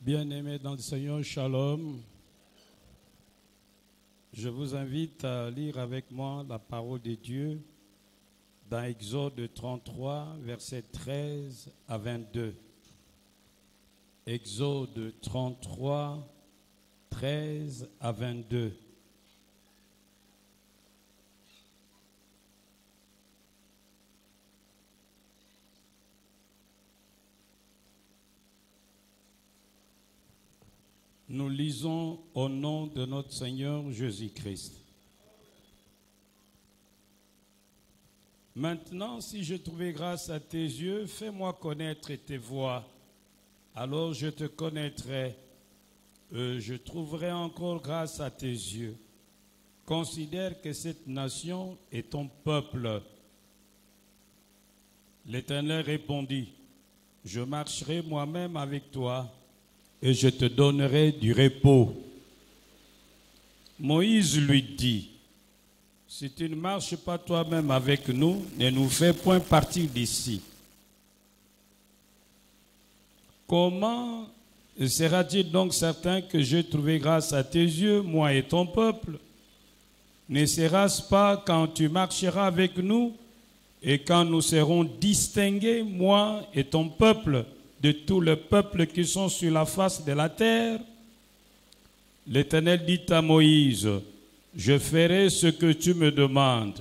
Bien-aimés dans le Seigneur, Shalom. Je vous invite à lire avec moi la parole de Dieu dans Exode 33, versets 13 à 22. Exode 33, 13 à 22. Nous lisons au nom de notre Seigneur Jésus-Christ. Maintenant, si je trouvais grâce à tes yeux, fais-moi connaître tes voies. Alors je te connaîtrai. Je trouverai encore grâce à tes yeux. Considère que cette nation est ton peuple. L'Éternel répondit, je marcherai moi-même avec toi et je te donnerai du repos. Moïse lui dit, si tu ne marches pas toi-même avec nous, ne nous fais point partir d'ici. Comment sera-t-il donc certain que j'ai trouvé grâce à tes yeux, moi et ton peuple? Ne sera-ce pas quand tu marcheras avec nous et quand nous serons distingués, moi et ton peuple, de tous les peuples qui sont sur la face de la terre? L'Éternel dit à Moïse, je ferai ce que tu me demandes,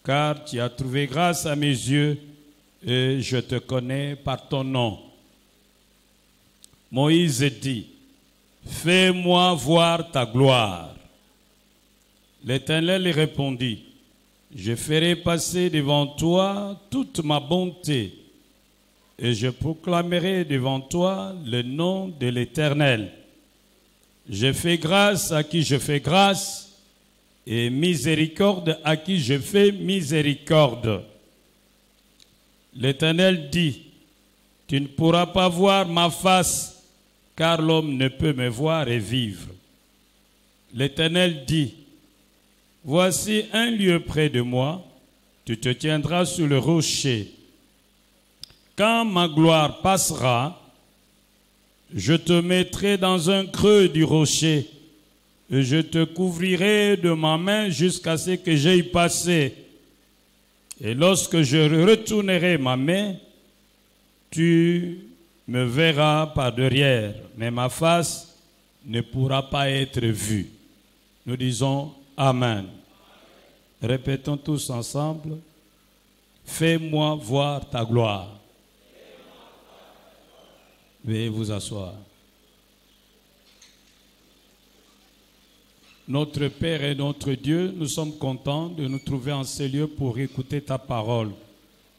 car tu as trouvé grâce à mes yeux et je te connais par ton nom. Moïse dit, fais-moi voir ta gloire. L'Éternel répondit, je ferai passer devant toi toute ma bonté et je proclamerai devant toi le nom de l'Éternel. Je fais grâce à qui je fais grâce et miséricorde à qui je fais miséricorde. L'Éternel dit, tu ne pourras pas voir ma face, car l'homme ne peut me voir et vivre. L'Éternel dit, voici un lieu près de moi, tu te tiendras sur le rocher. Quand ma gloire passera, je te mettrai dans un creux du rocher et je te couvrirai de ma main jusqu'à ce que j'aille passer. Et lorsque je retournerai ma main, tu me verras par derrière, mais ma face ne pourra pas être vue. Nous disons Amen. Répétons tous ensemble. Fais-moi voir ta gloire. Veuillez vous asseoir. Notre Père et notre Dieu, nous sommes contents de nous trouver en ces lieux pour écouter ta parole.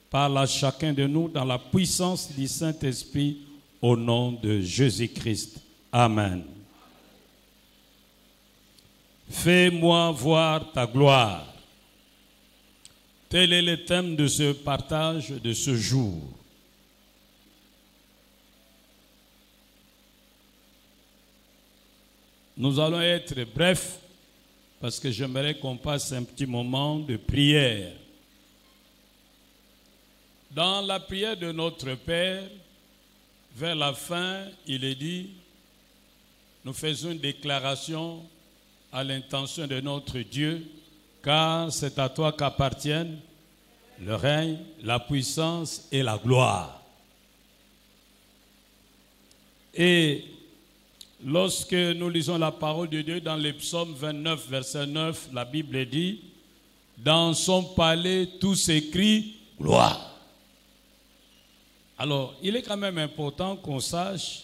Parle à chacun de nous dans la puissance du Saint-Esprit au nom de Jésus-Christ. Amen. Fais-moi voir ta gloire. Tel est le thème de ce partage de ce jour. Nous allons être brefs parce que j'aimerais qu'on passe un petit moment de prière. Dans la prière de notre Père, vers la fin, il est dit, nous faisons une déclaration à l'intention de notre Dieu, car c'est à toi qu'appartiennent le règne, la puissance et la gloire. Et lorsque nous lisons la parole de Dieu dans les psaumes 29, verset 9, la Bible dit, dans son palais, tout s'écrie gloire. Alors, il est quand même important qu'on sache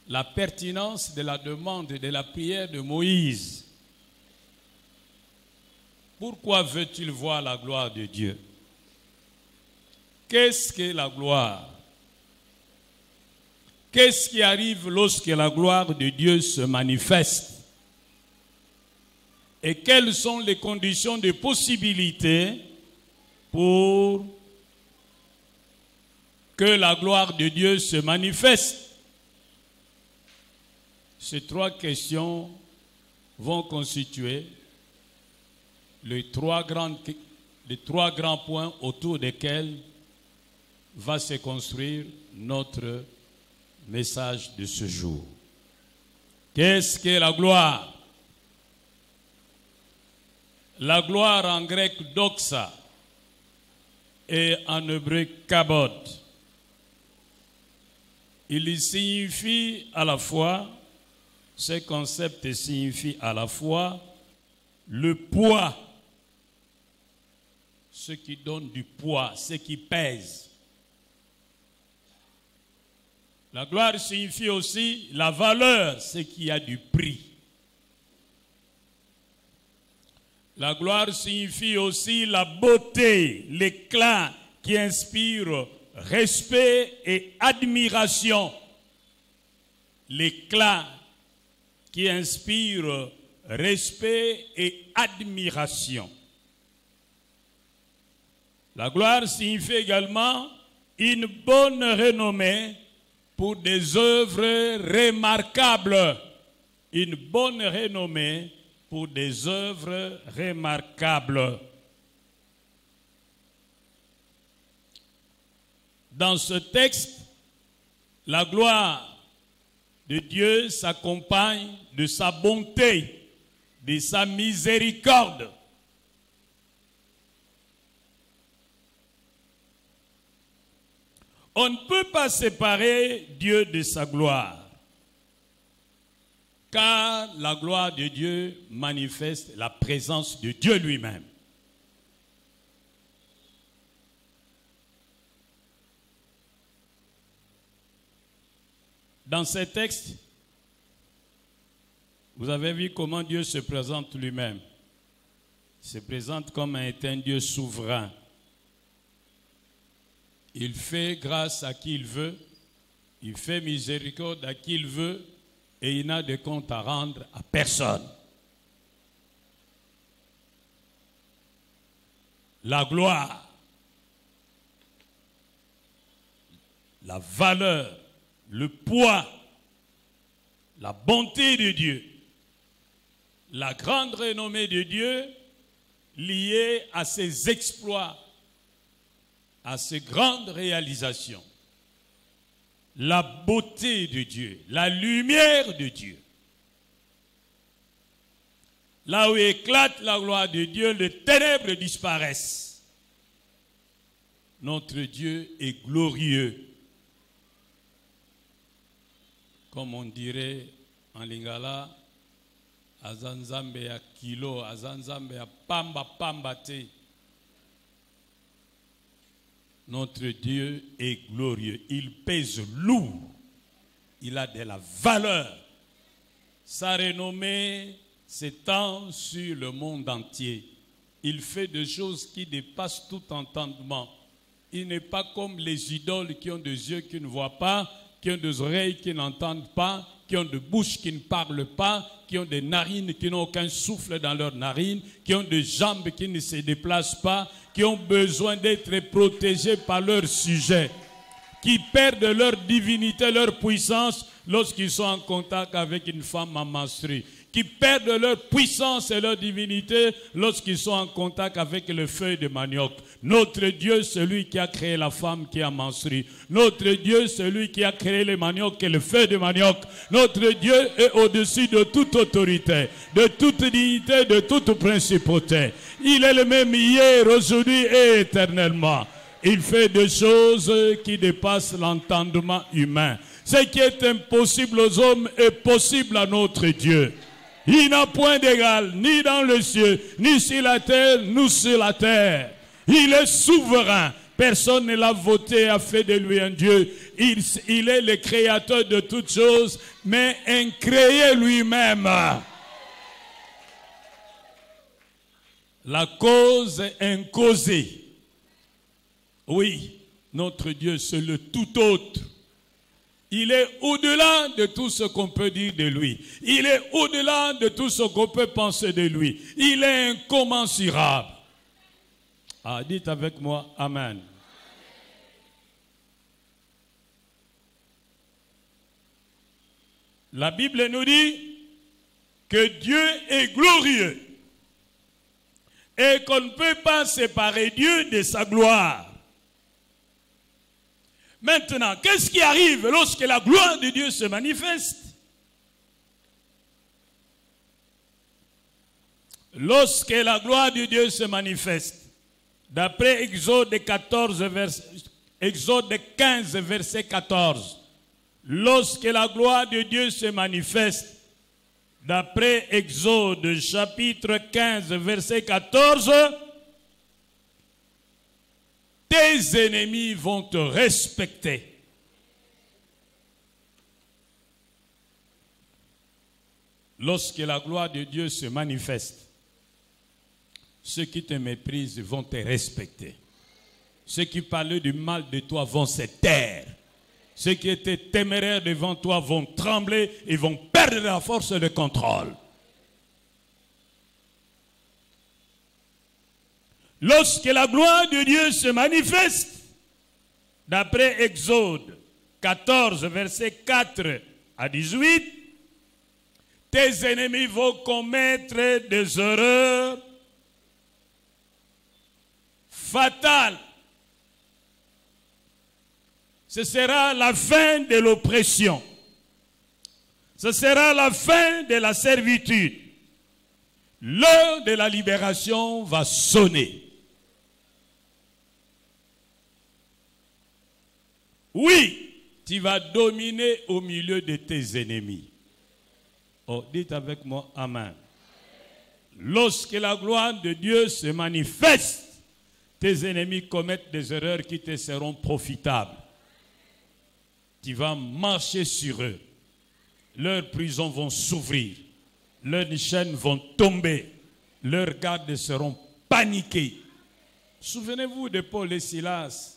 la pertinence de la demande et de la prière de Moïse. Pourquoi veut-il voir la gloire de Dieu? Qu'est-ce que la gloire? Qu'est-ce qui arrive lorsque la gloire de Dieu se manifeste? Et quelles sont les conditions de possibilité pour que la gloire de Dieu se manifeste? Ces trois questions vont constituer les trois grands points autour desquels va se construire notre message de ce jour. Qu'est-ce que la gloire? La gloire en grec doxa et en hébreu kabod. Il signifie à la fois, ce concept signifie à la fois le poids, ce qui donne du poids, ce qui pèse. La gloire signifie aussi la valeur, ce qui a du prix. La gloire signifie aussi la beauté, l'éclat qui inspire respect et admiration. L'éclat qui inspire respect et admiration. La gloire signifie également une bonne renommée pour des œuvres remarquables. Une bonne renommée pour des œuvres remarquables. Dans ce texte, la gloire de Dieu s'accompagne de sa bonté, de sa miséricorde. On ne peut pas séparer Dieu de sa gloire, car la gloire de Dieu manifeste la présence de Dieu lui-même. Dans ces textes, vous avez vu comment Dieu se présente lui-même. Il se présente comme un Dieu souverain. Il fait grâce à qui il veut, il fait miséricorde à qui il veut, et il n'a de compte à rendre à personne. La gloire, la valeur, le poids, la bonté de Dieu, la grande renommée de Dieu liée à ses exploits, à ses grandes réalisations, la beauté de Dieu, la lumière de Dieu. Là où éclate la gloire de Dieu, les ténèbres disparaissent. Notre Dieu est glorieux. Comme on dirait en lingala, azanzambe ya kilo, azanzambe ya pamba pamba te. Notre Dieu est glorieux. Il pèse lourd. Il a de la valeur. Sa renommée s'étend sur le monde entier. Il fait des choses qui dépassent tout entendement. Il n'est pas comme les idoles qui ont des yeux qui ne voient pas, qui ont des oreilles qui n'entendent pas, qui ont des bouches qui ne parlent pas, qui ont des narines qui n'ont aucun souffle dans leurs narines, qui ont des jambes qui ne se déplacent pas, qui ont besoin d'être protégés par leur sujet, qui perdent leur divinité, leur puissance lorsqu'ils sont en contact avec une femme en menstruée, qui perdent leur puissance et leur divinité lorsqu'ils sont en contact avec le feuille de manioc. Notre Dieu, celui qui a créé la femme qui a menstrué. Notre Dieu, celui qui a créé le manioc et le feuille de manioc. Notre Dieu est au-dessus de toute autorité, de toute dignité, de toute principauté. Il est le même hier, aujourd'hui et éternellement. Il fait des choses qui dépassent l'entendement humain. Ce qui est impossible aux hommes est possible à notre Dieu. Il n'a point d'égal, ni dans le ciel, ni sur la terre, ni sur la terre. Il est souverain. Personne ne l'a voté et a fait de lui un Dieu. Il est le créateur de toutes choses, mais incréé lui-même. La cause incausée. Oui, notre Dieu, c'est le tout autre. Il est au-delà de tout ce qu'on peut dire de lui. Il est au-delà de tout ce qu'on peut penser de lui. Il est incommensurable. Ah, dites avec moi, Amen. La Bible nous dit que Dieu est glorieux et qu'on ne peut pas séparer Dieu de sa gloire. Maintenant, qu'est-ce qui arrive lorsque la gloire de Dieu se manifeste? Lorsque la gloire de Dieu se manifeste, d'après Exode 15, verset 14, lorsque la gloire de Dieu se manifeste, d'après Exode chapitre 15, verset 14, tes ennemis vont te respecter. Lorsque la gloire de Dieu se manifeste, ceux qui te méprisent vont te respecter. Ceux qui parlaient du mal de toi vont se taire. Ceux qui étaient téméraires devant toi vont trembler et vont perdre la force de contrôle. Lorsque la gloire de Dieu se manifeste, d'après Exode 14, versets 4 à 18, tes ennemis vont commettre des erreurs fatales. Ce sera la fin de l'oppression. Ce sera la fin de la servitude. L'heure de la libération va sonner. Oui, tu vas dominer au milieu de tes ennemis. Oh, dites avec moi, Amen. Lorsque la gloire de Dieu se manifeste, tes ennemis commettent des erreurs qui te seront profitables. Tu vas marcher sur eux. Leurs prisons vont s'ouvrir. Leurs chaînes vont tomber. Leurs gardes seront paniqués. Souvenez-vous de Paul et Silas.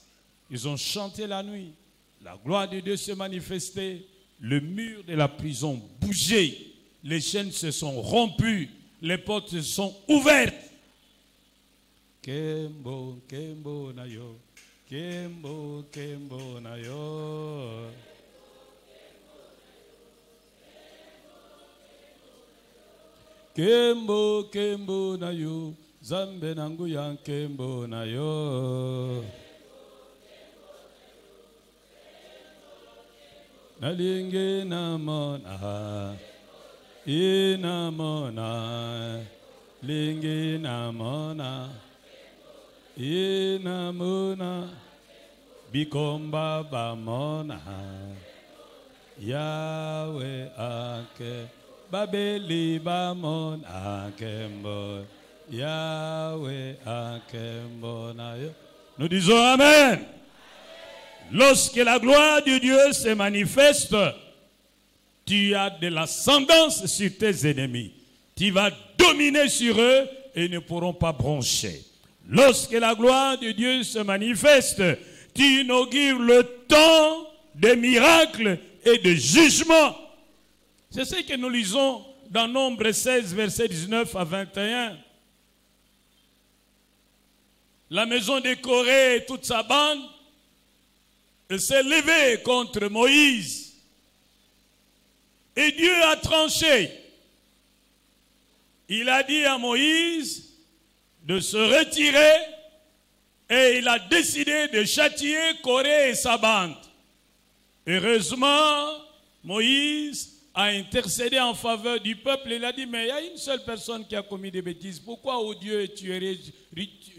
Ils ont chanté la nuit. La gloire de Dieu se manifestait. Le mur de la prison bougeait. Les chaînes se sont rompues. Les portes se sont ouvertes. Kembo, Kembo na yo. Kembo, Kembo na yo. Kembo, Kembo na yo. Zambe nangu yang Kembo na yo. Nalinge namona. Inamona. Linge namona. Inamona. Bikomba bamona. Yahweh ake. Babeli bamon akembo. Yahweh akembo na yo. Nous disons Amen. Lorsque la gloire de Dieu se manifeste, tu as de l'ascendance sur tes ennemis. Tu vas dominer sur eux et ils ne pourront pas broncher. Lorsque la gloire de Dieu se manifeste, tu inaugures le temps des miracles et de jugement. C'est ce que nous lisons dans Nombre 16, versets 19 à 21. La maison de Corée et toute sa bande s'est levée contre Moïse. Et Dieu a tranché. Il a dit à Moïse de se retirer et il a décidé de châtier Corée et sa bande. Heureusement, Moïse a intercédé en faveur du peuple. Il a dit, mais il y a une seule personne qui a commis des bêtises. Pourquoi, oh Dieu,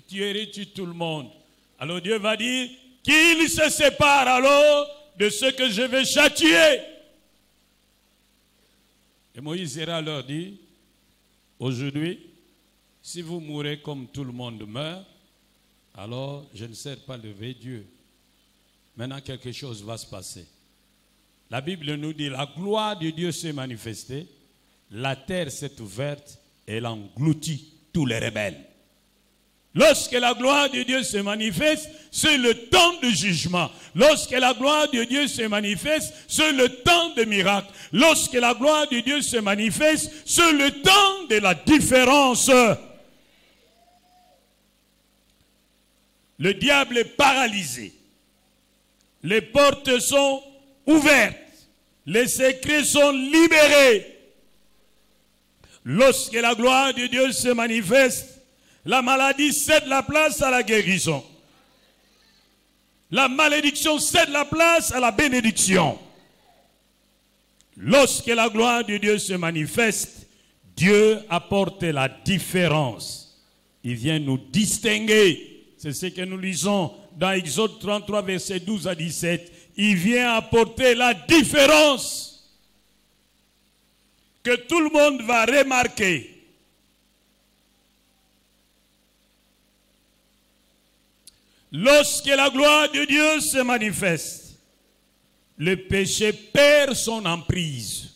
tuerais-tu tout le monde? Alors Dieu va dire, qu'il se sépare alors de ce que je vais châtier. Et Moïse ira leur dire, aujourd'hui, si vous mourrez comme tout le monde meurt, alors je ne sais pas lever Dieu. Maintenant, quelque chose va se passer. La Bible nous dit, la gloire de Dieu s'est manifestée, la terre s'est ouverte et elle engloutit tous les rebelles. Lorsque la gloire de Dieu se manifeste, c'est le temps de jugement. Lorsque la gloire de Dieu se manifeste, c'est le temps de miracle. Lorsque la gloire de Dieu se manifeste, c'est le temps de la différence. Le diable est paralysé. Les portes sont ouvertes. Les secrets sont libérés. Lorsque la gloire de Dieu se manifeste, la maladie cède la place à la guérison. La malédiction cède la place à la bénédiction. Lorsque la gloire de Dieu se manifeste, Dieu apporte la différence. Il vient nous distinguer. C'est ce que nous lisons dans Exode 33, versets 12 à 17. Il vient apporter la différence que tout le monde va remarquer. Lorsque la gloire de Dieu se manifeste, le péché perd son emprise.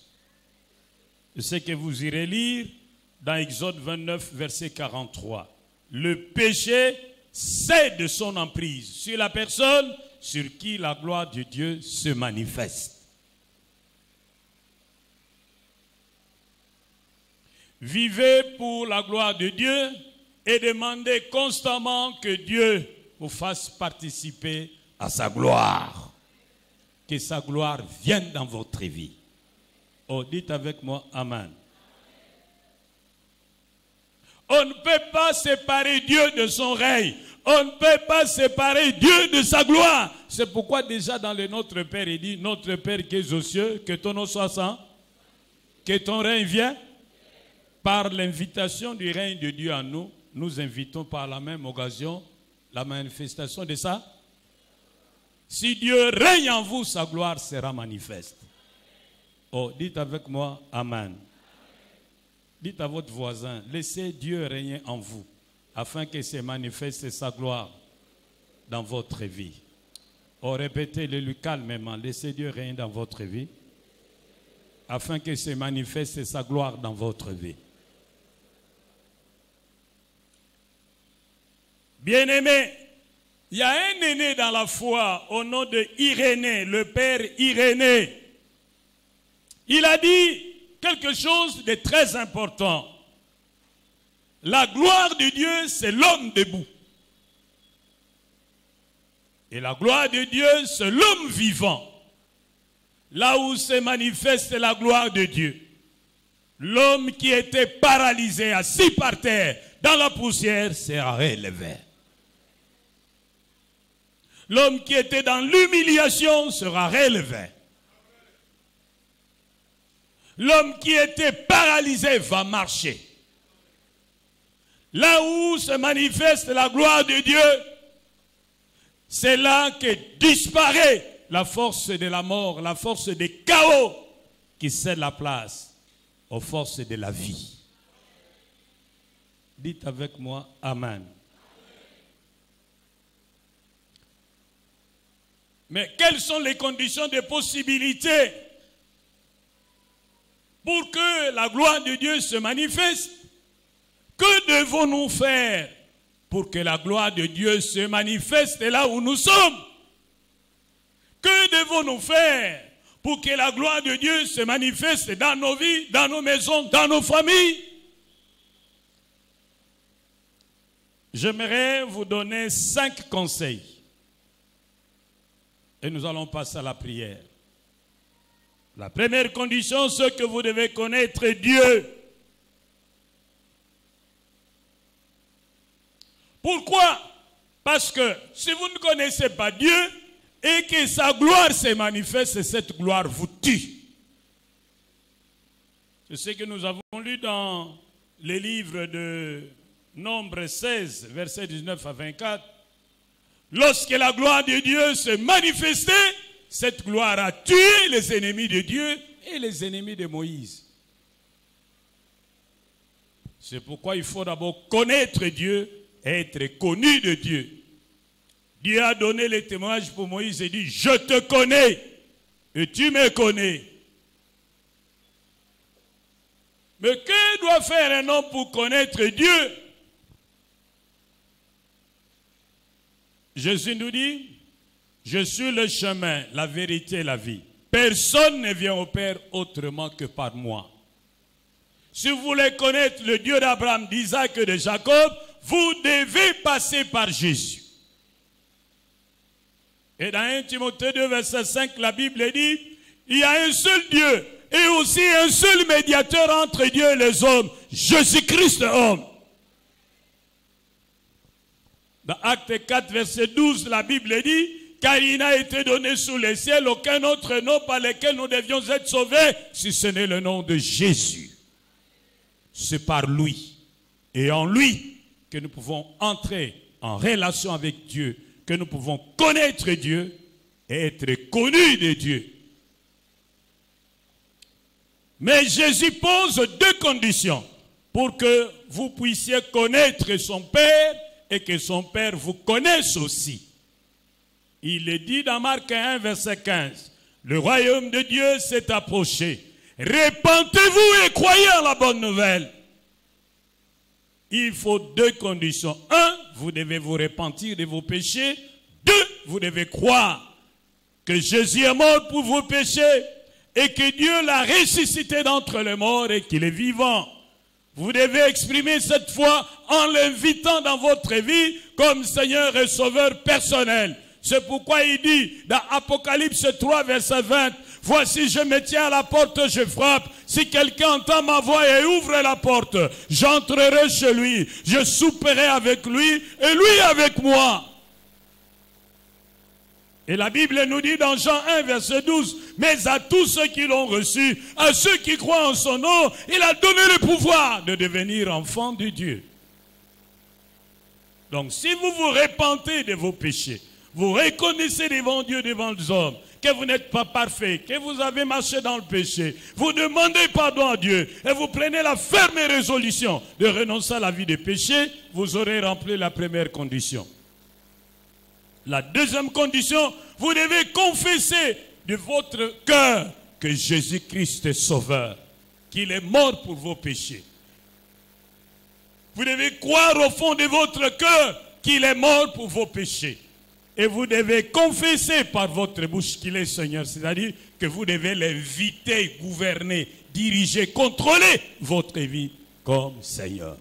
C'est ce que vous irez lire dans Exode 29, verset 43. Le péché cède son emprise sur la personne sur qui la gloire de Dieu se manifeste. Vivez pour la gloire de Dieu et demandez constamment que Dieu vous fasse participer à sa gloire. Que sa gloire vienne dans votre vie. Oh, dites avec moi, Amen. On ne peut pas séparer Dieu de son règne. On ne peut pas séparer Dieu de sa gloire. C'est pourquoi déjà dans le Notre Père, il dit, Notre Père qui es aux cieux, que ton nom soit saint, que ton règne vienne. Par l'invitation du règne de Dieu en nous, nous invitons par la même occasion la manifestation de ça. Si Dieu règne en vous, sa gloire sera manifeste. Oh, dites avec moi, Amen. Dites à votre voisin, laissez Dieu régner en vous, afin que se manifeste sa gloire dans votre vie. Oh, répétez-le calmement, laissez Dieu régner dans votre vie, afin que se manifeste sa gloire dans votre vie. Bien-aimé, il y a un aîné dans la foi au nom de Irénée, le père Irénée. Il a dit quelque chose de très important. La gloire de Dieu, c'est l'homme debout. Et la gloire de Dieu, c'est l'homme vivant. Là où se manifeste la gloire de Dieu. L'homme qui était paralysé, assis par terre, dans la poussière, sera relevé. L'homme qui était dans l'humiliation sera relevé. L'homme qui était paralysé va marcher. Là où se manifeste la gloire de Dieu, c'est là que disparaît la force de la mort, la force des chaos qui cède la place aux forces de la vie. Dites avec moi, Amen. Mais quelles sont les conditions de possibilité pour que la gloire de Dieu se manifeste? Que devons-nous faire pour que la gloire de Dieu se manifeste là où nous sommes? Que devons-nous faire pour que la gloire de Dieu se manifeste dans nos vies, dans nos maisons, dans nos familles? J'aimerais vous donner 5 conseils. Et nous allons passer à la prière. La première condition, c'est que vous devez connaître Dieu. Pourquoi? Parce que si vous ne connaissez pas Dieu et que sa gloire se manifeste, cette gloire vous tue. C'est ce que nous avons lu dans les livres de Nombre 16, versets 19 à 24. Lorsque la gloire de Dieu se manifestait, cette gloire a tué les ennemis de Dieu et les ennemis de Moïse. C'est pourquoi il faut d'abord connaître Dieu et être connu de Dieu. Dieu a donné le témoignage pour Moïse et dit, je te connais et tu me connais. Mais que doit faire un homme pour connaître Dieu? Jésus nous dit, je suis le chemin, la vérité et la vie. Personne ne vient au Père autrement que par moi. Si vous voulez connaître le Dieu d'Abraham, d'Isaac et de Jacob, vous devez passer par Jésus. Et dans 1 Timothée 2, verset 5, la Bible dit, il y a un seul Dieu et aussi un seul médiateur entre Dieu et les hommes, Jésus-Christ homme. Dans Acte 4, verset 12, la Bible dit, car il n'a été donné sous les ciels aucun autre nom par lequel nous devions être sauvés, si ce n'est le nom de Jésus. C'est par lui et en lui que nous pouvons entrer en relation avec Dieu, que nous pouvons connaître Dieu et être connus de Dieu. Mais Jésus pose deux conditions pour que vous puissiez connaître son Père et que son Père vous connaisse aussi. Il est dit dans Marc 1, verset 15, « Le royaume de Dieu s'est approché. Répentez-vous et croyez en la bonne nouvelle. » Il faut deux conditions. Un, vous devez vous repentir de vos péchés. Deux, vous devez croire que Jésus est mort pour vos péchés et que Dieu l'a ressuscité d'entre les morts et qu'il est vivant. Vous devez exprimer cette foi en l'invitant dans votre vie comme Seigneur et Sauveur personnel. C'est pourquoi il dit dans Apocalypse 3, verset 20, « Voici, je me tiens à la porte, je frappe. Si quelqu'un entend ma voix et ouvre la porte, j'entrerai chez lui. Je souperai avec lui et lui avec moi. » Et la Bible nous dit dans Jean 1, verset 12, « Mais à tous ceux qui l'ont reçu, à ceux qui croient en son nom, il a donné le pouvoir de devenir enfants de Dieu. » Donc si vous vous repentez de vos péchés, vous reconnaissez devant Dieu, devant les hommes, que vous n'êtes pas parfait, que vous avez marché dans le péché, vous demandez pardon à Dieu et vous prenez la ferme résolution de renoncer à la vie de péché, vous aurez rempli la première condition. La deuxième condition, vous devez confesser de votre cœur que Jésus-Christ est sauveur, qu'il est mort pour vos péchés. Vous devez croire au fond de votre cœur qu'il est mort pour vos péchés. Et vous devez confesser par votre bouche qu'il est Seigneur, c'est-à-dire que vous devez l'inviter, gouverner, diriger, contrôler votre vie comme Seigneur.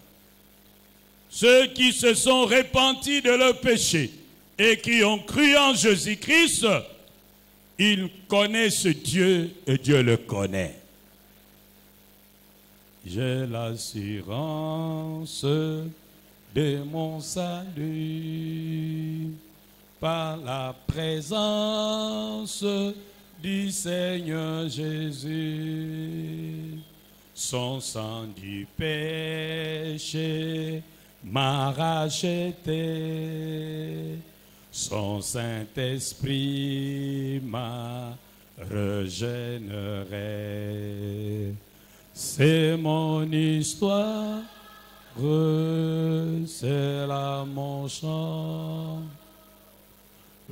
Ceux qui se sont repentis de leurs péchés et qui ont cru en Jésus-Christ, ils connaissent Dieu et Dieu le connaît. J'ai l'assurance de mon salut par la présence du Seigneur Jésus. Son sang du péché m'a racheté. Son Saint-Esprit m'a régénéré. C'est mon histoire, c'est là mon chant.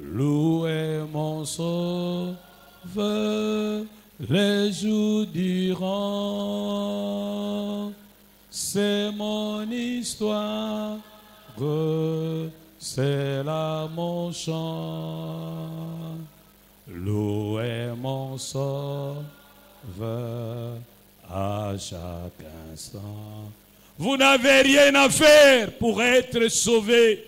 Louez mon sauveur les jours durant. C'est mon histoire, c'est là mon chant. Louez mon sauveur à chaque instant. Vous n'avez rien à faire pour être sauvé.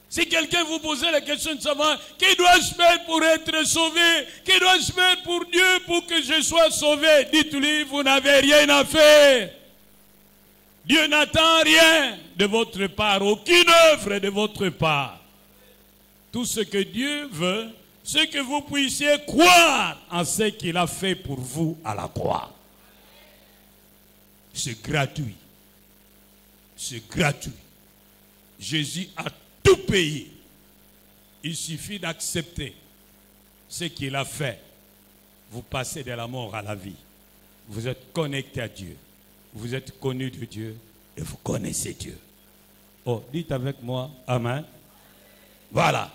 Si quelqu'un vous posait la question de savoir, que dois-je faire pour être sauvé? Que dois-je faire pour Dieu pour que je sois sauvé? Dites-lui, vous n'avez rien à faire. Dieu n'attend rien de votre part, aucune œuvre de votre part. Tout ce que Dieu veut, c'est que vous puissiez croire en ce qu'il a fait pour vous à la croix. C'est gratuit. C'est gratuit. Jésus a tout payé. Il suffit d'accepter ce qu'il a fait. Vous passez de la mort à la vie. Vous êtes connecté à Dieu. Vous êtes connu de Dieu et vous connaissez Dieu. Oh, dites avec moi, amen. Voilà.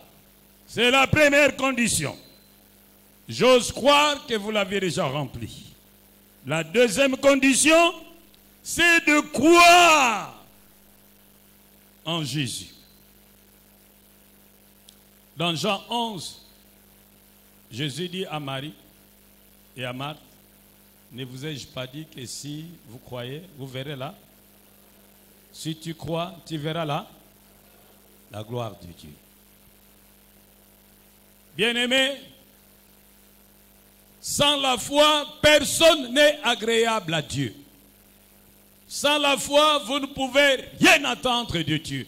C'est la première condition. J'ose croire que vous l'avez déjà remplie. La deuxième condition, c'est de croire en Jésus. Dans Jean 11, Jésus dit à Marie et à Marthe, ne vous ai-je pas dit que si vous croyez, vous verrez là? Si tu crois, tu verras là la gloire de Dieu. Bien-aimé, sans la foi, personne n'est agréable à Dieu. Sans la foi, vous ne pouvez rien attendre de Dieu.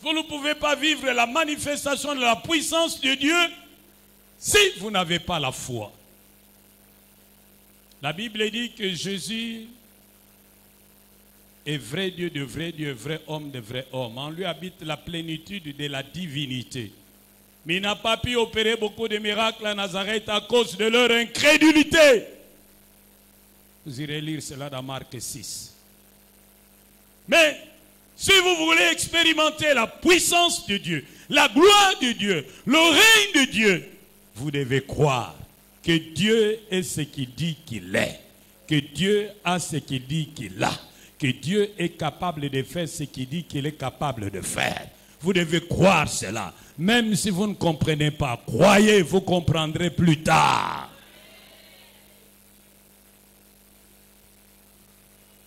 Vous ne pouvez pas vivre la manifestation de la puissance de Dieu si vous n'avez pas la foi. La Bible dit que Jésus est vrai Dieu de vrai Dieu, vrai homme de vrai homme. En lui habite la plénitude de la divinité. Mais il n'a pas pu opérer beaucoup de miracles à Nazareth à cause de leur incrédulité. Vous irez lire cela dans Marc 6. Mais si vous voulez expérimenter la puissance de Dieu, la gloire de Dieu, le règne de Dieu, vous devez croire que Dieu est ce qu'il dit qu'il est, que Dieu a ce qu'il dit qu'il a, que Dieu est capable de faire ce qu'il dit qu'il est capable de faire. Vous devez croire cela. Même si vous ne comprenez pas, croyez, vous comprendrez plus tard.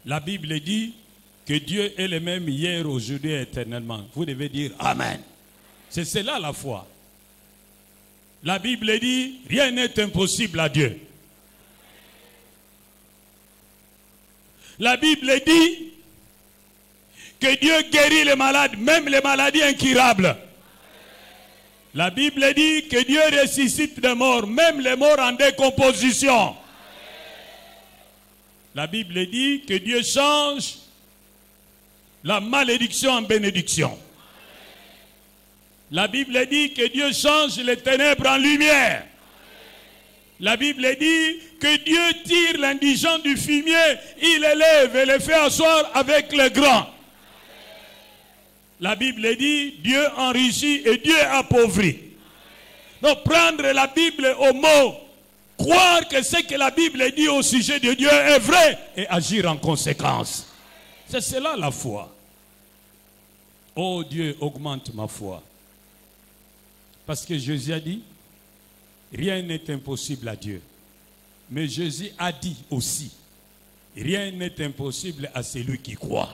La Bible dit que Dieu est le même hier, aujourd'hui et éternellement. Vous devez dire Amen. C'est cela la foi. La Bible dit, rien n'est impossible à Dieu. La Bible dit que Dieu guérit les malades, même les maladies incurables. La Bible dit que Dieu ressuscite des morts, même les morts en décomposition. La Bible dit que Dieu change la malédiction en bénédiction. La Bible dit que Dieu change les ténèbres en lumière. La Bible dit que Dieu tire l'indigent du fumier, il élève et le fait asseoir avec les grands. La Bible dit Dieu enrichit et Dieu appauvrit. Donc prendre la Bible au mot, croire que ce que la Bible dit au sujet de Dieu est vrai et agir en conséquence. C'est cela la foi. Oh Dieu, augmente ma foi. Parce que Jésus a dit, rien n'est impossible à Dieu. Mais Jésus a dit aussi, rien n'est impossible à celui qui croit.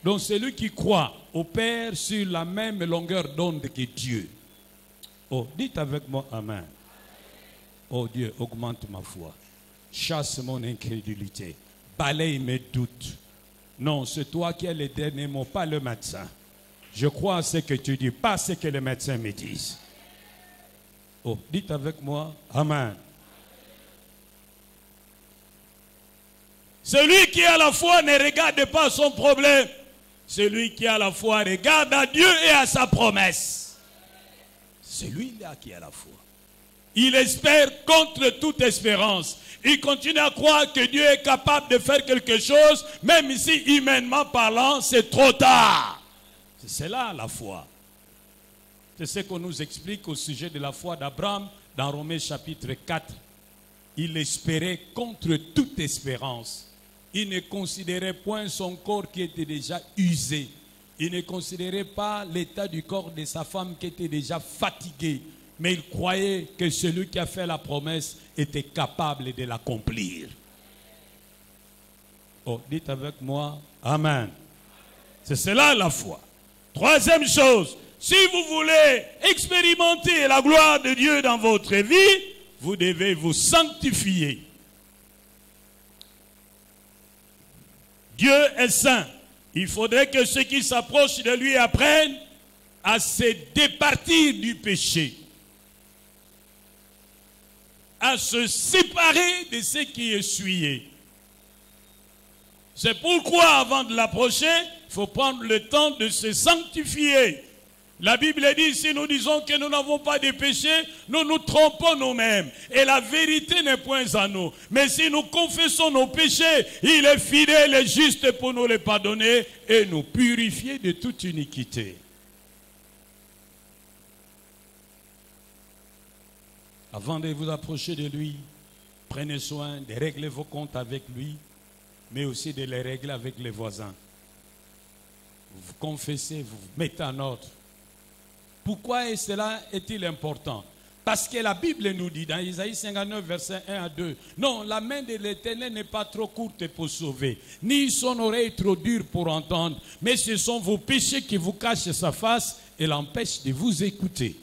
Donc celui qui croit opère sur la même longueur d'onde que Dieu. Oh, dites avec moi Amen. Oh Dieu, augmente ma foi. Chasse mon incrédulité. Balaye mes doutes. Non, c'est toi qui es le dernier mot, pas le médecin. Je crois à ce que tu dis, pas ce que les médecins me disent. Oh, dites avec moi, Amen. Celui qui a la foi ne regarde pas son problème. Celui qui a la foi regarde à Dieu et à sa promesse. Celui-là qui a la foi. Il espère contre toute espérance. Il continue à croire que Dieu est capable de faire quelque chose, même si humainement parlant, c'est trop tard. C'est là la foi. C'est ce qu'on nous explique au sujet de la foi d'Abraham dans Romains chapitre 4. Il espérait contre toute espérance. Il ne considérait point son corps qui était déjà usé. Il ne considérait pas l'état du corps de sa femme qui était déjà fatigué. Mais il croyait que celui qui a fait la promesse était capable de l'accomplir. Oh, dites avec moi, Amen. C'est cela la foi. Troisième chose, si vous voulez expérimenter la gloire de Dieu dans votre vie, vous devez vous sanctifier. Dieu est saint. Il faudrait que ceux qui s'approchent de lui apprennent à se départir du péché, à se séparer de ce qui est souillé. C'est pourquoi avant de l'approcher, il faut prendre le temps de se sanctifier. La Bible dit, si nous disons que nous n'avons pas de péché, nous nous trompons nous-mêmes. Et la vérité n'est point à nous. Mais si nous confessons nos péchés, il est fidèle et juste pour nous les pardonner et nous purifier de toute iniquité. Avant de vous approcher de lui, prenez soin de régler vos comptes avec lui, mais aussi de les régler avec les voisins. Vous confessez, vous vous mettez en ordre. Pourquoi cela est-il important? Parce que la Bible nous dit dans Isaïe 59, versets 1 à 2, non, la main de l'Éternel n'est pas trop courte pour sauver, ni son oreille trop dure pour entendre, mais ce sont vos péchés qui vous cachent sa face et l'empêchent de vous écouter.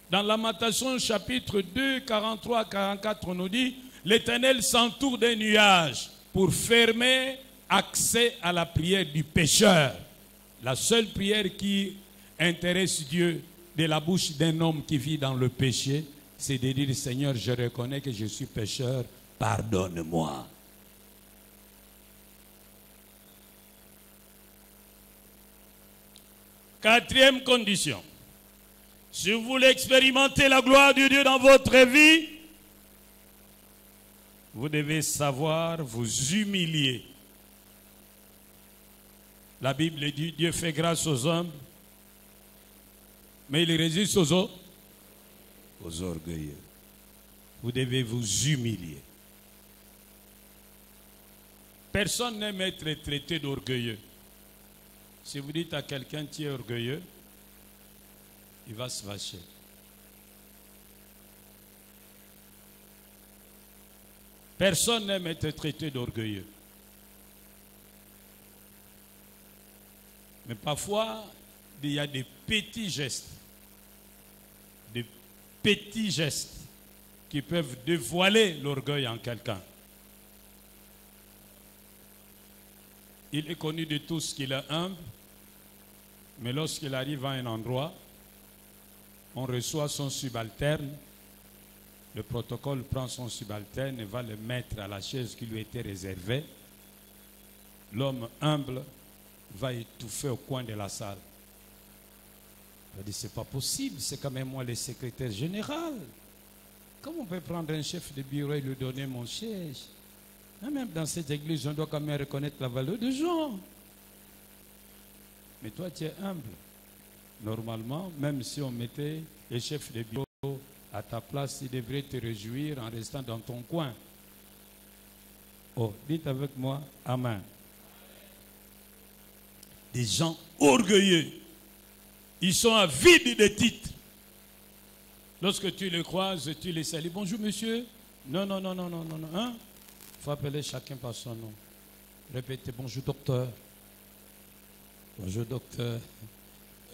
Dans Lamentation chapitre 2, 43 44, on nous dit, l'Éternel s'entoure d'un nuage pour fermer accès à la prière du pécheur. La seule prière qui intéresse Dieu de la bouche d'un homme qui vit dans le péché, c'est de dire, Seigneur, je reconnais que je suis pécheur, pardonne-moi. Quatrième condition. Si vous voulez expérimenter la gloire de Dieu dans votre vie, vous devez savoir vous humilier. La Bible dit, Dieu fait grâce aux hommes, mais il résiste aux orgueilleux. Vous devez vous humilier. Personne n'aime être traité d'orgueilleux. Si vous dites à quelqu'un qui est orgueilleux, il va se fâcher. Personne n'aime être traité d'orgueilleux. Mais parfois, il y a des petits gestes qui peuvent dévoiler l'orgueil en quelqu'un. Il est connu de tous qu'il est humble, mais lorsqu'il arrive à un endroit, on reçoit son subalterne, le protocole prend son subalterne et va le mettre à la chaise qui lui était réservée. L'homme humble va étouffer au coin de la salle. Il dit, c'est pas possible, c'est quand même moi le secrétaire général. Comment on peut prendre un chef de bureau et lui donner mon siège? Même dans cette église, on doit quand même reconnaître la valeur des gens. Mais toi, tu es humble. Normalement, même si on mettait le chef de bureau à ta place, il devrait te réjouir en restant dans ton coin. Oh, dites avec moi, Amen. Des gens orgueilleux. Ils sont avides de titres. Lorsque tu les croises, tu les salues. Bonjour, monsieur. Non. Hein? Il faut appeler chacun par son nom. Répétez, bonjour, docteur. Bonjour, docteur.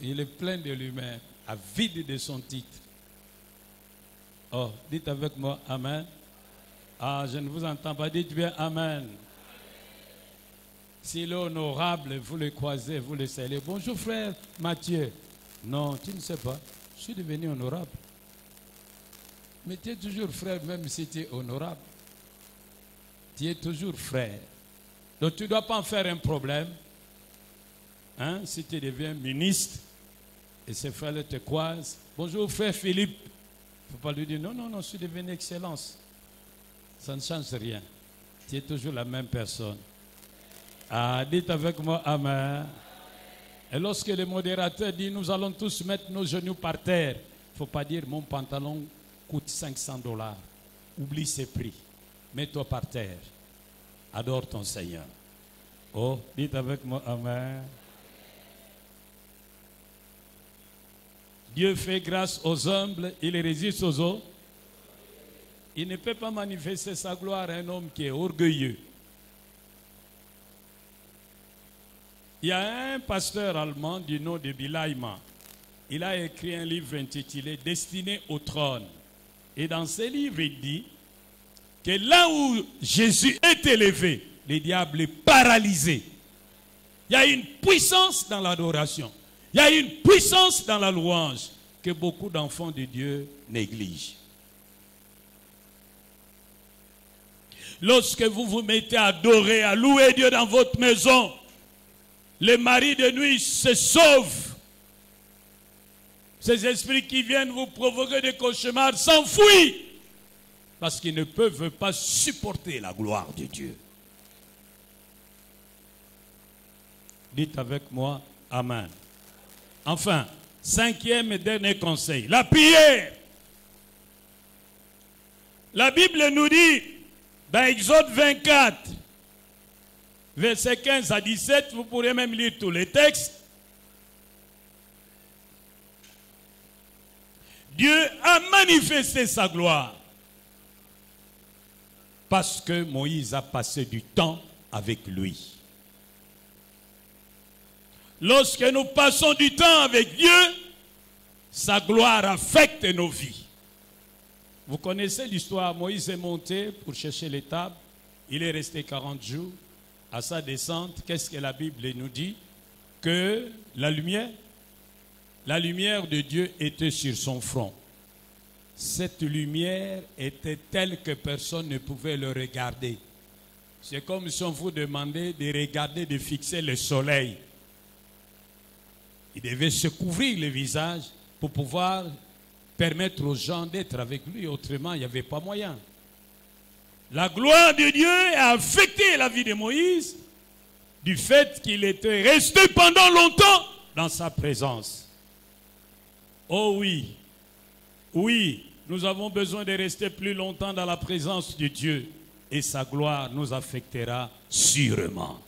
Il est plein de lui-même, avide de son titre. Oh, dites avec moi, Amen. Ah, je ne vous entends pas. Dites bien, Amen. S'il est honorable, vous le croisez, vous le saluez. Bonjour, frère Mathieu. Non, tu ne sais pas. Je suis devenu honorable. Mais tu es toujours frère, même si tu es honorable. Tu es toujours frère. Donc tu ne dois pas en faire un problème. Hein? Si tu deviens ministre et ces frères te croisent. Bonjour frère Philippe. Il ne faut pas lui dire non, je suis devenu excellence. Ça ne change rien. Tu es toujours la même personne. Ah, dites avec moi Amen. Et lorsque le modérateur dit nous allons tous mettre nos genoux par terre, il ne faut pas dire mon pantalon coûte $500. Oublie ses prix. Mets-toi par terre. Adore ton Seigneur. Oh, dites avec moi Amen. Dieu fait grâce aux humbles, il résiste aux autres. Il ne peut pas manifester sa gloire à un homme qui est orgueilleux. Il y a un pasteur allemand du nom de Bilaïma. Il a écrit un livre intitulé « Destiné au trône ». Et dans ce livre, il dit que là où Jésus est élevé, le diable est paralysé. Il y a une puissance dans l'adoration. Il y a une puissance dans la louange que beaucoup d'enfants de Dieu négligent. Lorsque vous vous mettez à adorer, à louer Dieu dans votre maison, les maris de nuit se sauvent. Ces esprits qui viennent vous provoquer des cauchemars s'enfuient parce qu'ils ne peuvent pas supporter la gloire de Dieu. Dites avec moi, Amen. Enfin, cinquième et dernier conseil, la prière. La Bible nous dit, dans Exode 24, versets 15 à 17, vous pourrez même lire tous les textes. Dieu a manifesté sa gloire parce que Moïse a passé du temps avec lui. Lorsque nous passons du temps avec Dieu, sa gloire affecte nos vies. Vous connaissez l'histoire, Moïse est monté pour chercher l'étape, il est resté 40 jours. À sa descente, qu'est-ce que la Bible nous dit? que la lumière de Dieu était sur son front. Cette lumière était telle que personne ne pouvait le regarder. C'est comme si on vous demandait de regarder, de fixer le soleil. Il devait se couvrir le visage pour pouvoir permettre aux gens d'être avec lui. Autrement, il n'y avait pas moyen. La gloire de Dieu a affecté la vie de Moïse du fait qu'il était resté pendant longtemps dans sa présence. Oh oui, oui, nous avons besoin de rester plus longtemps dans la présence de Dieu et sa gloire nous affectera sûrement.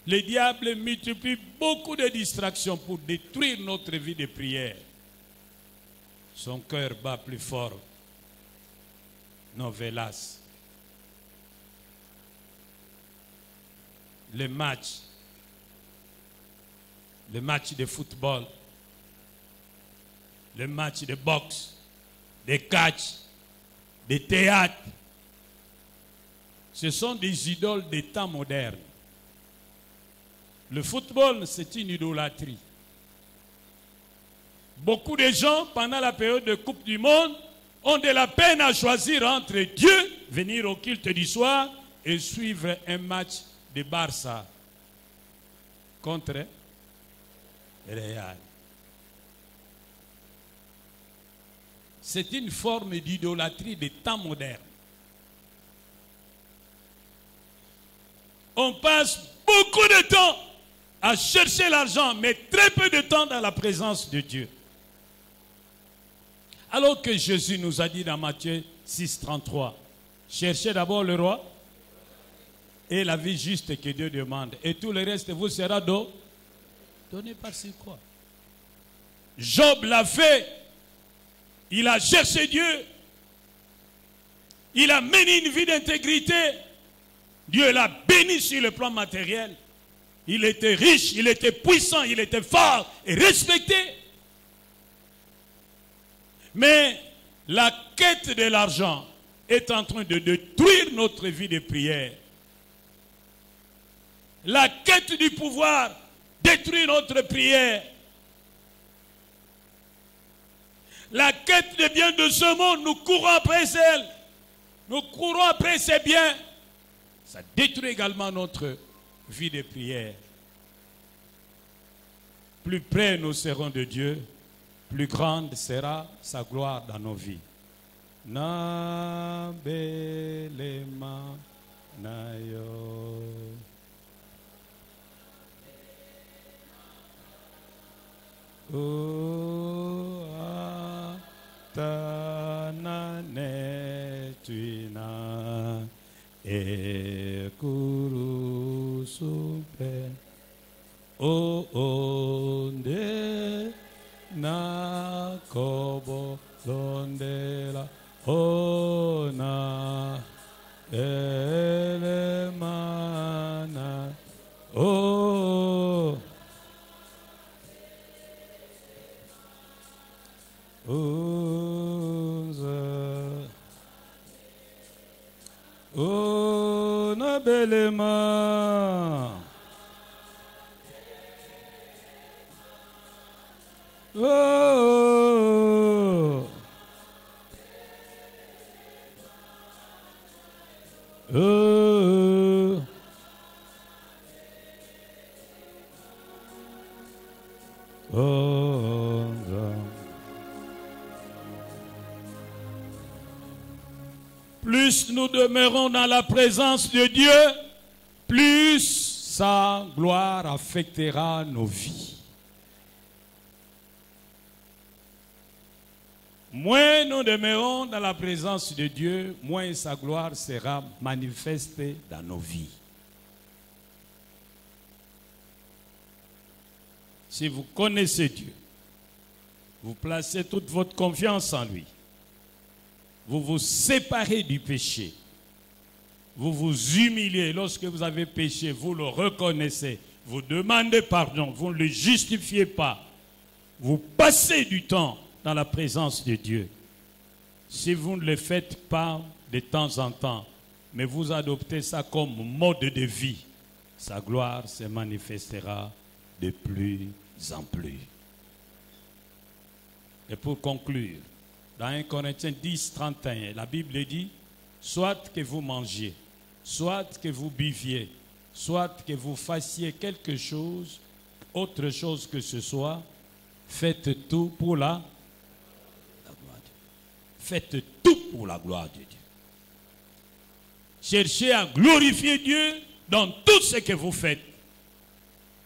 Le diable multiplie beaucoup de distractions pour détruire notre vie de prière. Son cœur bat plus fort. Novelas. Les matchs de football, les matchs de boxe, de catch, de théâtre, ce sont des idoles des temps modernes. Le football, c'est une idolâtrie. Beaucoup de gens, pendant la période de Coupe du Monde, ont de la peine à choisir entre Dieu, venir au culte du soir, et suivre un match de Barça contre Real. C'est une forme d'idolâtrie des temps modernes. On passe beaucoup de temps à chercher l'argent, mais très peu de temps dans la présence de Dieu. Alors que Jésus nous a dit dans Matthieu 6, 33, cherchez d'abord le roi et la vie juste que Dieu demande. Et tout le reste vous sera donné par-ci quoi. Job l'a fait. Il a cherché Dieu. Il a mené une vie d'intégrité. Dieu l'a béni sur le plan matériel. Il était riche, il était puissant, il était fort et respecté. Mais la quête de l'argent est en train de détruire notre vie de prière. La quête du pouvoir détruit notre prière. La quête des biens de ce monde, nous courons après elle. Nous courons après ces biens. Ça détruit également notre vie de prière. Plus près nous serons de Dieu, plus grande sera sa gloire dans nos vies. Na belema na yo. O atana netuina e kuru super o onde na kobo londela ona elemana o ona belema oh, oh, oh, plus nous demeurons dans la présence de Dieu, plus sa gloire affectera nos vies. Moins nous demeurons dans la présence de Dieu, moins sa gloire sera manifestée dans nos vies. Si vous connaissez Dieu, vous placez toute votre confiance en lui, vous vous séparez du péché, vous vous humiliez. Lorsque vous avez péché, vous le reconnaissez, vous demandez pardon, vous ne le justifiez pas, vous passez du temps dans la présence de Dieu. Si vous ne le faites pas de temps en temps, mais vous adoptez ça comme mode de vie, sa gloire se manifestera de plus en plus. Et pour conclure, dans 1 Corinthiens 10, 31, la Bible dit, soit que vous mangiez, soit que vous buviez, soit que vous fassiez quelque chose, autre chose que ce soit, faites tout pour la gloire de Dieu. Faites tout pour la gloire de Dieu. Cherchez à glorifier Dieu dans tout ce que vous faites,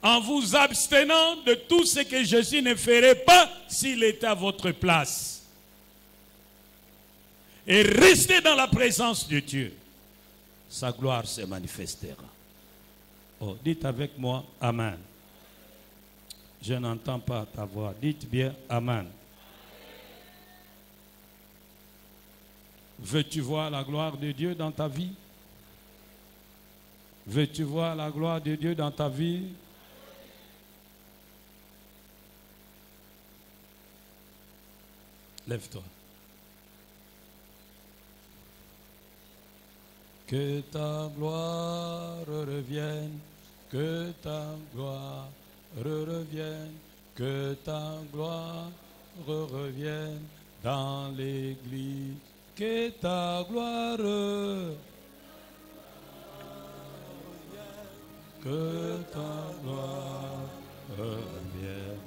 en vous abstenant de tout ce que Jésus ne ferait pas s'il était à votre place. Et restez dans la présence de Dieu. Sa gloire se manifestera. Oh, dites avec moi, Amen. Je n'entends pas ta voix. Dites bien, Amen. Veux-tu voir la gloire de Dieu dans ta vie? Veux-tu voir la gloire de Dieu dans ta vie? Lève-toi. Que ta gloire revienne, que ta gloire revienne, que ta gloire revienne dans l'Église, que ta gloire revienne, que ta gloire revienne,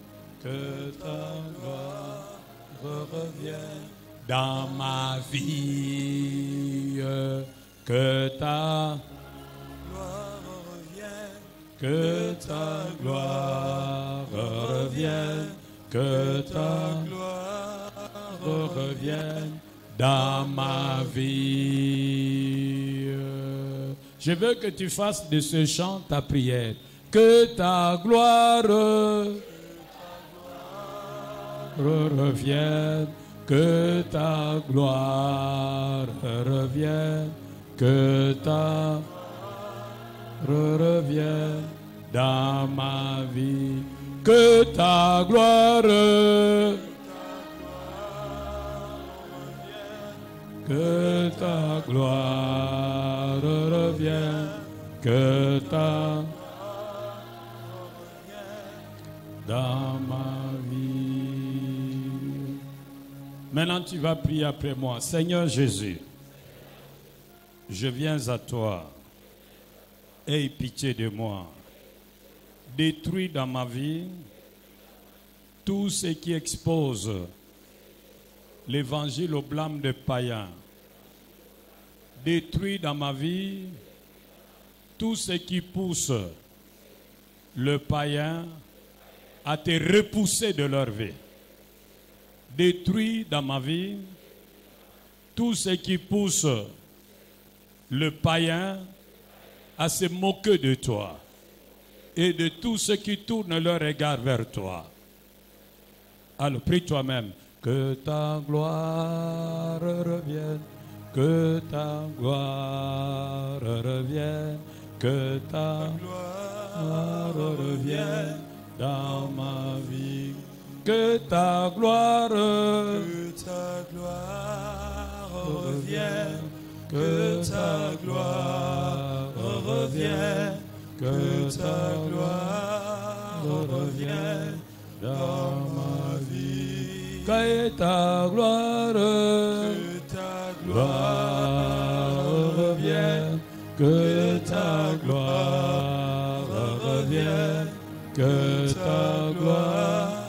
que ta gloire revienne dans ma vie. Que ta gloire revienne, que ta gloire revienne, que ta gloire revienne dans ma vie. Je veux que tu fasses de ce chant ta prière. Que ta gloire revienne, que ta gloire revienne. Que ta revienne dans ma vie, que ta gloire revienne, que ta gloire revienne, que ta dans ma vie. Maintenant tu vas prier après moi. Seigneur Jésus, je viens à toi. Aie pitié de moi. Détruis dans ma vie tout ce qui expose l'évangile au blâme des païens. Détruis dans ma vie tout ce qui pousse le païen à te repousser de leur vie. Détruis dans ma vie tout ce qui pousse le païen à se moquer de toi et de tous ceux qui tournent leur regard vers toi. Alors prie toi-même. Que ta gloire revienne, que ta gloire revienne, que ta gloire revienne dans ma vie. Que ta gloire revienne. Que ta gloire revienne, que ta gloire revienne dans ma vie. Que ta gloire revienne, que ta gloire revienne, que ta gloire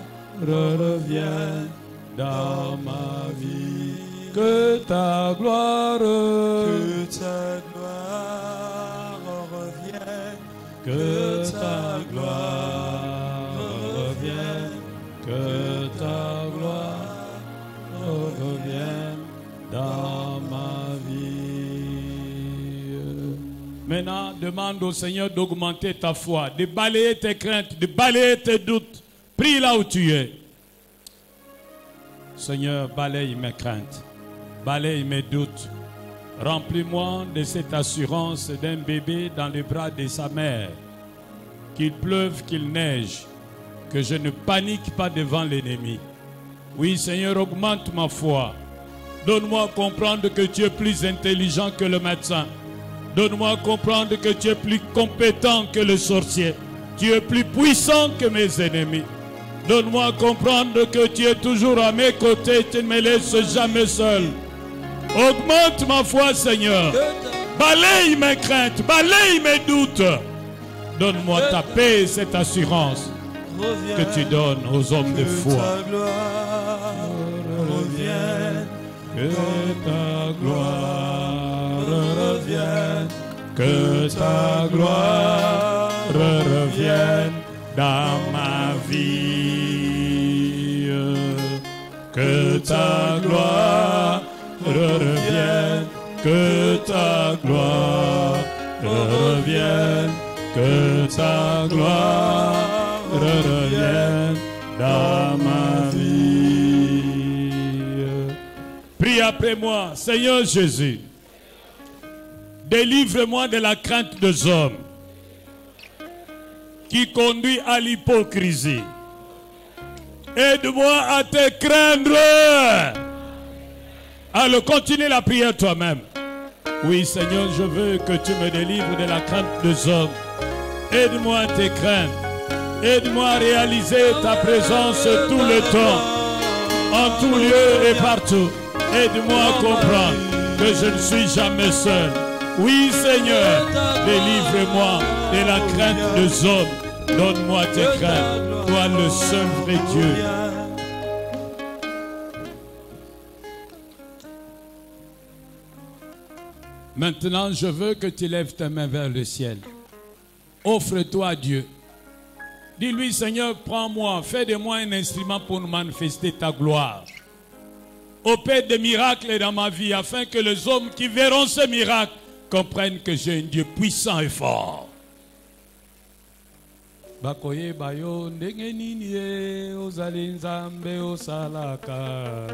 revienne dans ma vie. Que ta gloire revienne, que ta gloire revienne, que ta gloire revienne dans ma vie. Maintenant, demande au Seigneur d'augmenter ta foi, de balayer tes craintes, de balayer tes doutes. Prie là où tu es. Seigneur, balaye mes craintes. Balaye mes doutes. Remplis-moi de cette assurance d'un bébé dans les bras de sa mère. Qu'il pleuve, qu'il neige, que je ne panique pas devant l'ennemi. Oui, Seigneur, augmente ma foi. Donne-moi à comprendre que tu es plus intelligent que le médecin. Donne-moi à comprendre que tu es plus compétent que le sorcier. Tu es plus puissant que mes ennemis. Donne-moi à comprendre que tu es toujours à mes côtés. Tu ne me laisses jamais seul. Augmente ma foi, Seigneur. Balaye mes craintes, balaye mes doutes. Donne-moi ta paix et cette assurance que tu donnes aux hommes de foi. Que ta gloire revienne, que ta gloire revienne dans ma vie. Que ta gloire revienne, que ta gloire revienne, que ta gloire revienne dans ma vie. Prie après moi. Seigneur Jésus, délivre-moi de la crainte des hommes qui conduit à l'hypocrisie. Aide-moi à te craindre. Alors continue la prière toi-même. Oui, Seigneur, je veux que tu me délivres de la crainte des hommes. Aide-moi à te craindre. Aide-moi à réaliser ta présence tout le temps, en tout lieu et partout. Aide-moi à comprendre que je ne suis jamais seul. Oui, Seigneur, délivre-moi de la crainte des hommes. Donne-moi tes craintes, toi le seul vrai Dieu. Maintenant, je veux que tu lèves ta main vers le ciel. Offre-toi à Dieu. Dis-lui, Seigneur, prends-moi, fais de moi un instrument pour nous manifester ta gloire. Opère des miracles dans ma vie, afin que les hommes qui verront ces miracles comprennent que j'ai un Dieu puissant et fort. Bakoye bayo ndenge nini ye ozali nzambe osalaka.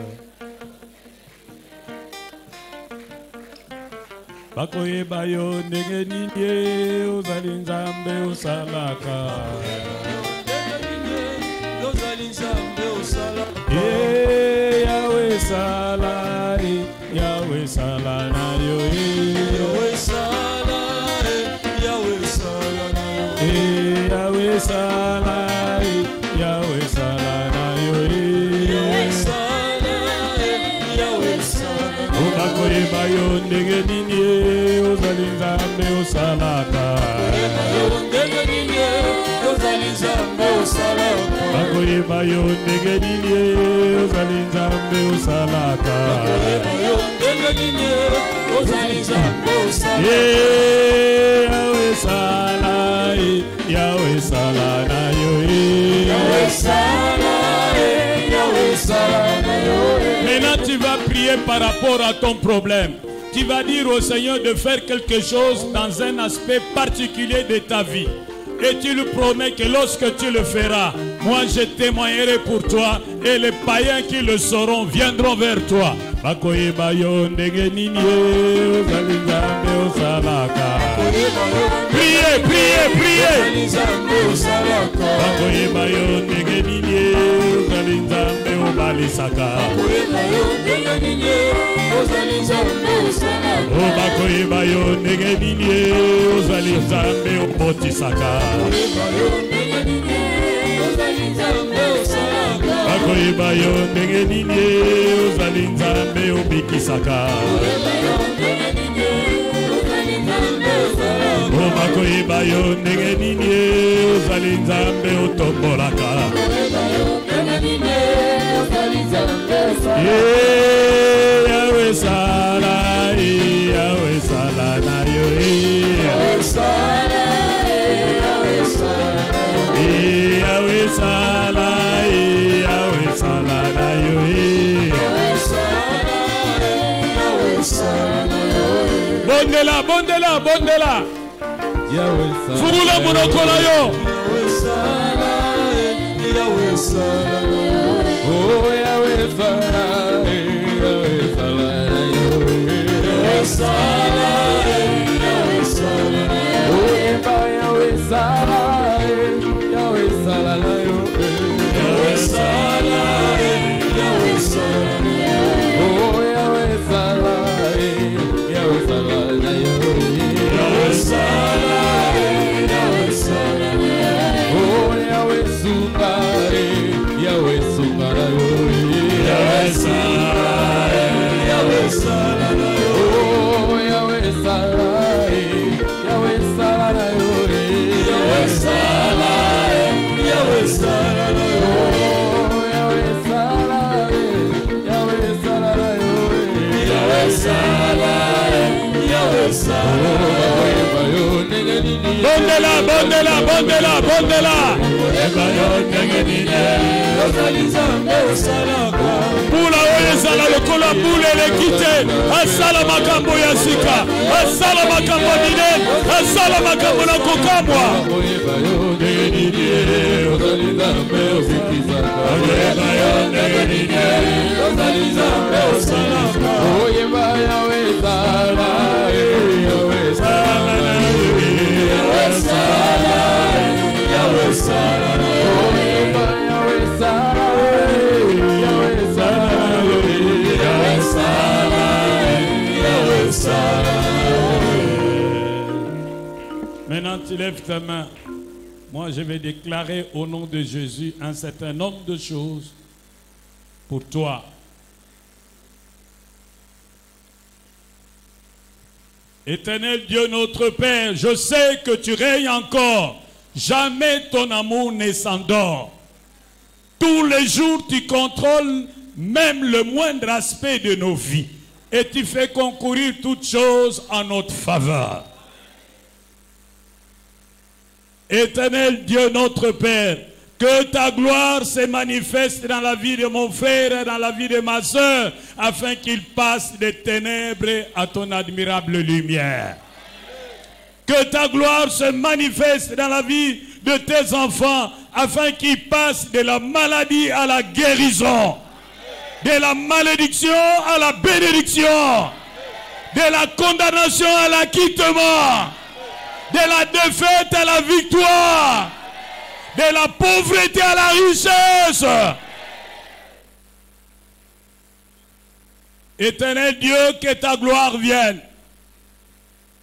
Bakoye bayo ndenge nini ye ozali nzambe osalaka. Yahweh sala, Yahweh sala na yo. Yahweh sala, Yahweh sala na yo. Yahweh sala, Yahweh sala na yo. Yahweh sala, Yahweh sala. Bakoye bayo ndenge nini ozali nzambe osalaka. Bakoye bayo ndenge nini ozali nzambe osalaka. Yahweh sala, Yahweh sala na yo. Yahweh sala, Yahweh sala na yo. Maintenant tu vas prier par rapport à ton problème. Tu vas dire au Seigneur de faire quelque chose dans un aspect particulier de ta vie. Et tu lui promets que lorsque tu le feras, moi je témoignerai pour toi et les païens qui le sauront viendront vers toi. Bakoye bayo ndenge nini ozali nzambe osalaka. Priez, priez, priez. Bakoye bayo ndenge nini ozali nzambe obalisaka. Bakoye bayo ndenge nini ozali nzambe obotisaka. Bakoye bayo ndenge nini ozali nzambe obikisaka. Bakoye bayo ndenge nini ozali nzambe otombolaka. Yahweh sala, Yahweh sala na yo. Yahweh sala, Yahweh sala. Yahweh sala, Yahweh sala na yo. Yahweh sala, Yahweh sala. Bondela, bondela, bondela. Yahweh sala. Furula monokona yo. Yahweh sala, Yahweh sala. Oh Yahweh sala, Yahweh sala na yo. Yahweh sala, Yahweh sala. Oh Yahweh sala, Yahweh sala na yo. Yahweh sala, Yahweh sala. Oh Yahweh sala, Yahweh sala na yo. Bondela, bondela, bondela, bondela. Pula oyezala lokola bule lekite. Asala makambo ya sika. Asala makambo nine. Asala makambo na kokambwa. Maintenant, tu lèves ta main. Moi, je vais déclarer au nom de Jésus un certain nombre de choses pour toi. Éternel Dieu notre Père, je sais que tu règnes encore. Jamais ton amour ne s'endort. Tous les jours, tu contrôles même le moindre aspect de nos vies. Et tu fais concourir toutes choses en notre faveur. Éternel Dieu notre Père, que ta gloire se manifeste dans la vie de mon frère et dans la vie de ma soeur, afin qu'il passe des ténèbres à ton admirable lumière. Que ta gloire se manifeste dans la vie de tes enfants, afin qu'ils passent de la maladie à la guérison, de la malédiction à la bénédiction, de la condamnation à l'acquittement, de la défaite à la victoire, de la pauvreté à la richesse. Éternel Dieu, que ta gloire vienne,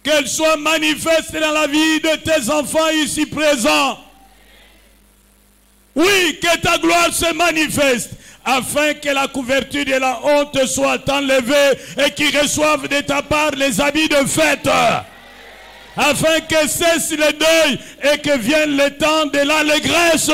qu'elle soit manifeste dans la vie de tes enfants ici présents. Oui, que ta gloire se manifeste, afin que la couverture de la honte soit enlevée et qu'ils reçoivent de ta part les habits de fête. Afin que cesse le deuil et que vienne le temps de l'allégresse.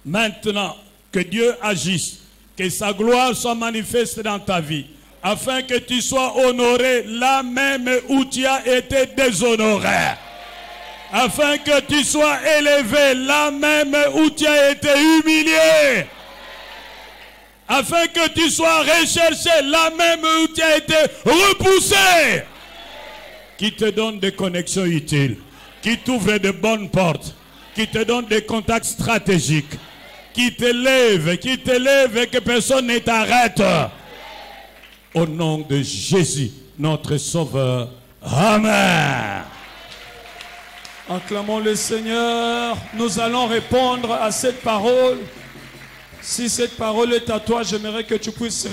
Maintenant, que Dieu agisse, que sa gloire soit manifeste dans ta vie, afin que tu sois honoré là même où tu as été déshonoré. Afin que tu sois élevé là même où tu as été humilié. Afin que tu sois recherché là même où tu as été repoussé. Qui te donne des connexions utiles, qui t'ouvre de bonnes portes, qui te donne des contacts stratégiques, qui t'élève et que personne ne t'arrête. Au nom de Jésus, notre Sauveur. Amen. Acclamons le Seigneur. Nous allons répondre à cette parole. Si cette parole est à toi, j'aimerais que tu puisses